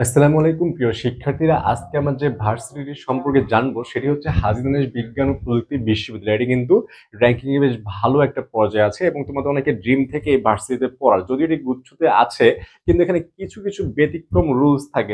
আসসালামু আলাইকুম প্রিয় শিক্ষার্থীরা, আজকে আমরা যে ভার্সিটি সম্পর্কে জানবো সেটি হচ্ছে হাজী দনেশ বিজ্ঞান ও প্রযুক্তি বিশ্ববিদ্যালয়। এটি কিন্তু র্যাঙ্কিং এ বেশ ভালো একটা পর্যায়ে আছে এবং তোমাদের অনেকে ড্রিম থেকে এই ভার্সিটিতে পড়ার, যদিও এটি গুচ্ছতে আছে কিন্তু এখানে কিছু কিছু ব্যতিক্রম রুলস থাকে।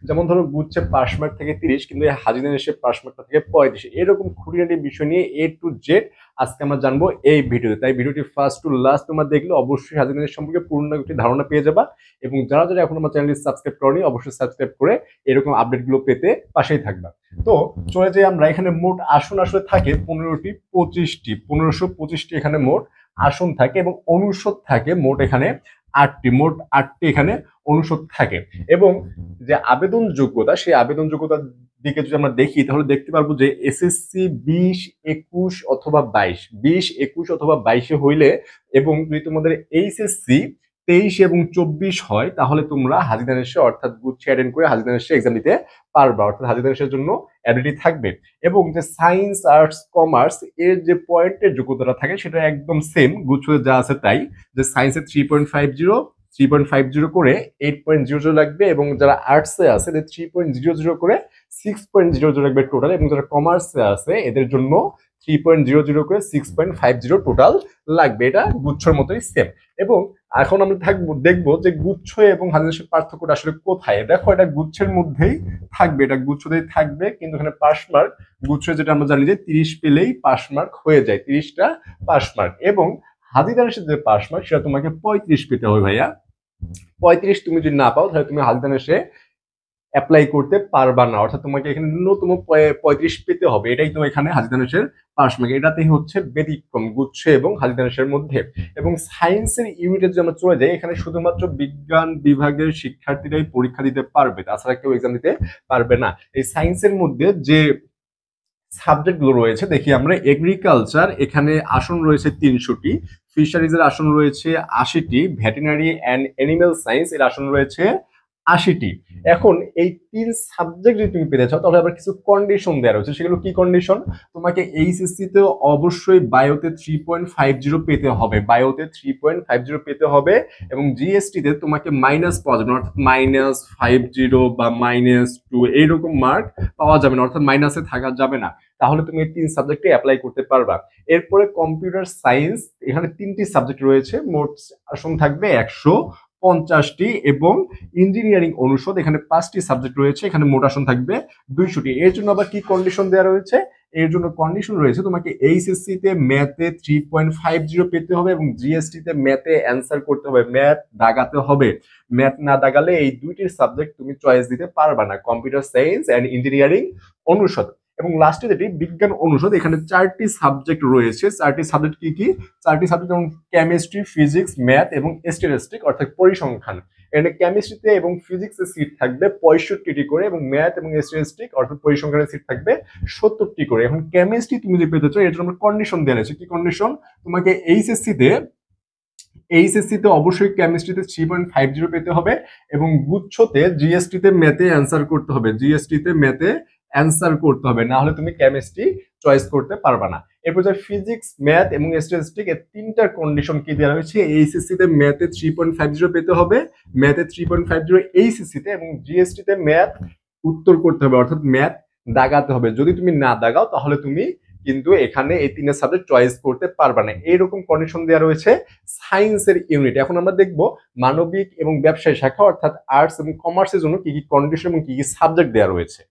যেমন ধরো গুচ্ছে পাস মার্ক থেকে 30, কিন্তু এই হাজী দনেশের পাস মার্কটা থেকে 35। এরকম খুঁটিনাটি বিষয় নিয়ে এ টু জেড আজকে আমরা জানবো এই ভিডিওতে। তাই ভিডিওটি ফার্স্ট টু লাস্ট তোমরা দেখলে অবশ্যই হাজী দনেশ সম্পর্কে পূর্ণ একটি ধারণা পেয়ে যাবা। এবং যারা যারা এখন আমার চ্যানেলটি সাবস্ক্রাইব করনি অবশ্যই সাবস্ক্রাইব করে এরকম আপডেটগুলো পেতে পাশেই থাকবা। তো চলে যাই আমরা। এখানে মোট আসন আসলে থাকে 15টি, 25টি, 1525টি এখানে মোট আসন থাকে এবং অনুষদ থাকে মোট এখানে 8টি, মোট 8টি এখানে অনুষদ থাকে। এবং যে আবেদন যোগ্যতা, সেই আবেদন যোগ্যতার দিকে যদি আমরা দেখি তাহলে দেখতে পারবো যে এসএসসি 20, 21 অথবা 22, 20, 21 অথবা 22 হইলে, এবং যদি তোমাদের এইচএসসি 23 এবং 24 হয় তাহলে তোমরা হাজী দনেশে অর্থাৎ গুচ্ছে অ্যাটেন্ড করে হাজী দনেশে এক্সাম দিতে পারবা, অর্থাৎ হাজী দনেশের জন্য অ্যাবিলিটি থাকবে। এবং যে সায়েন্স, আর্টস, কমার্স এর যে পয়েন্টের যোগ্যতাটা থাকে সেটা একদম সেম গুচ্ছতে যা আছে তাই। যে সায়েন্সে 3.50 করে 8.00 লাগবে, এবং যারা আর্টসে আছে 3.00 করে 6.00 লাগবে টোটাল, এবং যারা কমার্সে আছে এদের জন্য 3.00 করে 6.50 টোটাল লাগবে। এটা গুচ্ছর মতোই সেম। এবং এখন আমরা দেখবো যে গুচ্ছ এবং হাজী পার্থক্যটা আসলে কোথায়। দেখো, এটা গুচ্ছের মধ্যেই থাকবে, এটা গুচ্ছতেই থাকবে, কিন্তু এখানে পাস মার্ক গুচ্ছ যেটা আমরা জানি যে 30 পেলেই পাস মার্ক হয়ে যায়, 30টা পাস মার্ক। এবং হাজী দনেশের যে পাস মার্ক সেটা তোমাকে 35 পেতে হবে ভাইয়া। 35 তুমি যদি না পাও তাহলে তুমি হাজী দনেশে অ্যাপ্লাই করতে পারবা না, অর্থাৎ তোমাকে এখানে ন্যূনতম 35 পেতে হবে। এটাই তো এখানে হাজী দনেশের পাস মার্ক। এটাতেই হচ্ছে ব্যতিক্রম গুচ্ছ এবং হাজী দনেশের মধ্যে। এবং সায়েন্সের ইউনিটে যদি আমরা চলে যাই, এখানে শুধুমাত্র বিজ্ঞান বিভাগের শিক্ষার্থীরাই পরীক্ষা দিতে পারবে, তাছাড়া কেউ এক্সাম দিতে পারবে না। এই সায়েন্সের মধ্যে যে সাবজেক্ট গুলো রয়েছে দেখি আমরা। এগ্রিকালচার, এখানে আসন রয়েছে 300টি, ফিশারিজের আসন রয়েছে 80টি, ভেটেরিনারি অ্যান্ড অ্যানিমেল সায়েন্স এর আসন রয়েছে 80টি। এখন এই 3 সাবজেক্ট যদি তুমি পেতে চাও তাহলে আবার কিছু কন্ডিশন দেওয়া রয়েছে। সেগুলো কি কন্ডিশন? তোমাকে এইচএসসি তে অবশ্যই বায়োতে 3.50 পেতে হবে, বায়োতে 3.50 পেতে হবে, এবং জিএসটি তে তোমাকে মাইনাস পাওয়া যাবে না, অর্থাৎ -50 বা -2 এইরকম মার্ক পাওয়া যাবে না, অর্থাৎ মাইনাসে থাকা যাবে না। তাহলে তুমি এই 3 সাবজেক্টে অ্যাপ্লাই করতে পারবা। এরপরে কম্পিউটার সায়েন্স, এখানে 3টি সাবজেক্ট রয়েছে, মোট আসন থাকবে 150টি। এবং ইঞ্জিনিয়ারিং অনুষদ, এখানে 5টি সাবজেক্ট রয়েছে, এখানে মোট আসন থাকবে 200টি। এর জন্য আবার কি কন্ডিশন দেওয়া রয়েছে? এর জন্য কন্ডিশন রয়েছে তোমাকে এইচএসসি তে ম্যাথে 3.50 পেতে হবে, এবং জিএসটি তে ম্যাথে অ্যান্সার করতে হবে, ম্যাথ দাগাতে হবে। ম্যাথ না দাগালে এই দুইটির সাবজেক্ট তুমি চয়েস দিতে পারবা না, কম্পিউটার সায়েন্স এন্ড ইঞ্জিনিয়ারিং অনুষদ। এবং লাস্টে যেটি বিজ্ঞান অনুষদ, এখানে 4টি সাবজেক্ট রয়েছে। 4টি সাবজেক্ট কি কি? 4টি সাবজেক্ট যেমন কেমিস্ট্রি, ফিজিক্স, ম্যাথ এবং স্ট্যাটিস্টিক অর্থাৎ পরিসংখ্যান। এখানে কেমিস্ট্রিতে এবং ফিজিক্সে সিট থাকবে 65টি করে, এবং ম্যাথ এবং স্ট্যাটিস্টিক অর্থাৎ পরিসংখ্যানের সিট থাকবে 70টি করে। এখন কেমিস্ট্রি তুমি যে পেতে চাও এর জন্য কন্ডিশন দেওয়া রয়েছে। কি কন্ডিশন? তোমাকে এইচএসসি তে অবশ্যই কেমিস্ট্রিতে 3.50 পেতে হবে, এবং গুচ্ছতে জিএসটিতে ম্যাথে অ্যান্সার করতে হবে, জিএসটিতে ম্যাথে অ্যান্সার করতে হবে, না হলে তুমি কেমিস্ট্রি চয়েস করতে পারবা না। এরপর যে ফিজিক্স, ম্যাথ এবং স্ট্যাটিস্টিক এর 3টা কন্ডিশন কি দেওয়া হয়েছে? এইচএসসি তে ম্যাথে 3.50 পেতে হবে, ম্যাথে 3.50 এইচএসসি তে, এবং জিএসটি তে ম্যাথ উত্তর করতে হবে, অর্থাৎ ম্যাথ দাগাতে হবে। যদি তুমি না দাগাও তাহলে তুমি কিন্তু এখানে এই 3টা সাবজেক্ট চয়েস করতে পারবা না। এইরকম কন্ডিশন দেওয়া রয়েছে সায়েন্সের ইউনিট। এখন আমরা দেখব মানবিক এবং ব্যবসায় শাখা অর্থাৎ আর্টস এবং কমার্সের জন্য কি কি কন্ডিশন এবং কি কি সাবজেক্ট দেওয়া রয়েছে।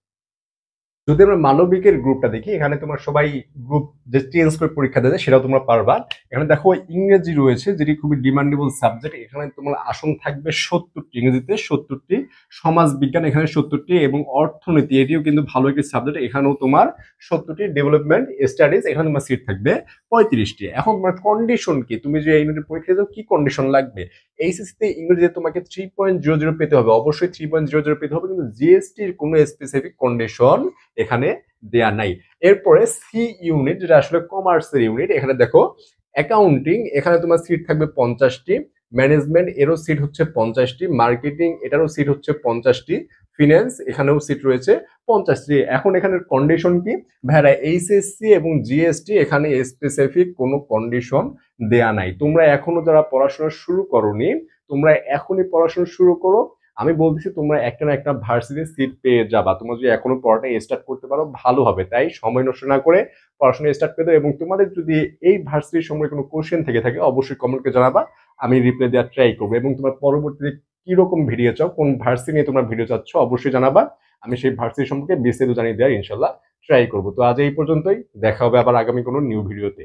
যদি আমরা মানবিকের গ্রুপটা দেখি, এখানে তোমার সবাই গ্রুপ যে চেঞ্জ করে পরীক্ষা দেয় সেটাও তোমরা পারবা। এখানে দেখো ইংরেজি রয়েছে, যেটি খুবই ডিমান্ডেবল সাবজেক্ট। এখানে তোমার আসন থাকবে 70টি, ইংরেজিতে 70টি, সমাজ বিজ্ঞান এখানে 70টি, এবং অর্থনীতি এটিও কিন্তু ভালো একটি সাবজেক্ট, এখানেও তোমার 70টি, ডেভেলপমেন্ট স্টাডিজ এখানে তোমার সিট থাকবে 35টি। এখন তোমার কন্ডিশন কি? তুমি যে ইউনিটের পরীক্ষা দাও কি কন্ডিশন লাগবে? এইচএসসি তে ইংরেজিতে তোমাকে 3.00 পেতে হবে, অবশ্যই 3.00 পেতে হবে, কিন্তু জিএসটির কোনো স্পেসিফিক কন্ডিশন এখানে দেয়া নাই। এরপরে সি ইউনিট, যেটা আসলে কমার্সের ইউনিট, এখানে দেখো অ্যাকাউন্টিং, এখানে তোমার সিট থাকবে 50টি, ম্যানেজমেন্ট এরও সিট হচ্ছে 50টি, মার্কেটিং এটারও সিট হচ্ছে 50টি, ফিন্যান্স এখানেও সিট রয়েছে 50টি। এখন এখানের কন্ডিশন কি? ভাইরা এইচএসসি এবং জিএসটি এখানে স্পেসিফিক কোনো কন্ডিশন দেয়া নাই। তোমরা এখনো যারা পড়াশোনা শুরু করোনি, তোমরা এখনই পড়াশোনা শুরু করো। আমি বলতেছি তোমরা একটা না একটা ভার্সিটিতে সিট পেয়ে যাবা। তোমরা যদি এখনো পড়াটা স্টার্ট করতে পারো ভালো হবে। তাই সময় নষ্ট না করে পড়াশোনা স্টার্ট করে দাও, এবং তোমাদের যদি এই ভার্সিটির সম্পর্কে কোনো কোশ্চেন থেকে থাকে অবশ্যই কমেন্টে জানাবা, আমি রিপ্লাই দেওয়ার ট্রাই করবো। এবং তোমার পরবর্তীতে কিরকম ভিডিও চাও, কোন ভার্সিটি নিয়ে তোমরা ভিডিও চাচ্ছ অবশ্যই জানাবা, আমি সেই ভার্সিটি সম্পর্কে বিস্তারিত জানিয়ে দেওয়ার ইনশাল্লাহ ট্রাই করবো। তো আজ এই পর্যন্তই, দেখা হবে আবার আগামী কোনো নিউ ভিডিওতে।